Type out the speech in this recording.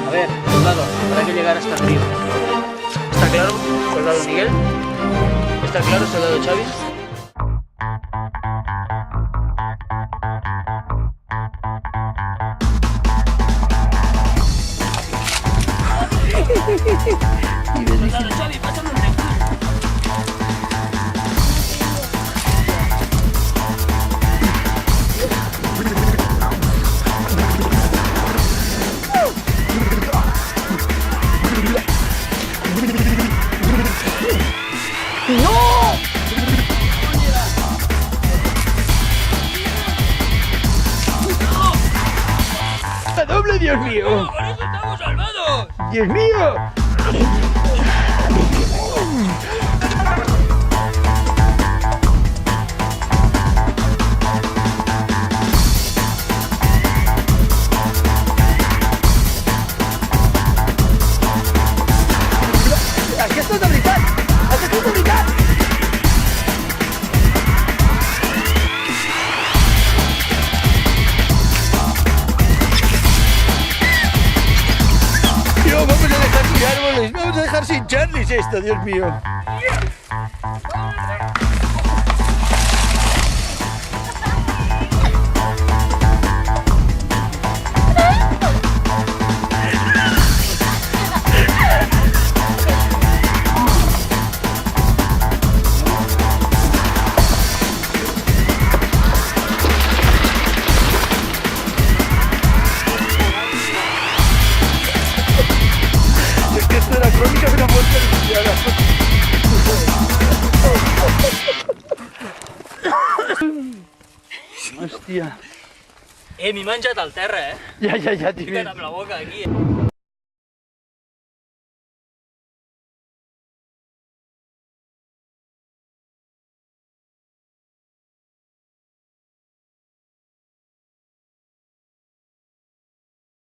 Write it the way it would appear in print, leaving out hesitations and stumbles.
A ver, soldado, habrá que llegar hasta arriba. ¿Está claro, soldado Miguel? ¿Está claro, soldado Xavi? Soldado Xavi, pásame un recurso. ¡La doble, Dios mío! ¡Con eso estamos salvados! ¡Dios mío! ¡Aquestes de veritat! ¡Aquestes de veritat! Tío, vamos a dejar sin árboles, vamos a dejar sin Charlies esto, Dios mío. Es que esto era crónica de una muerte anunciada. Hòstia. M'he menjat al terra, Ja, Fica't tio. amb la boca aquí.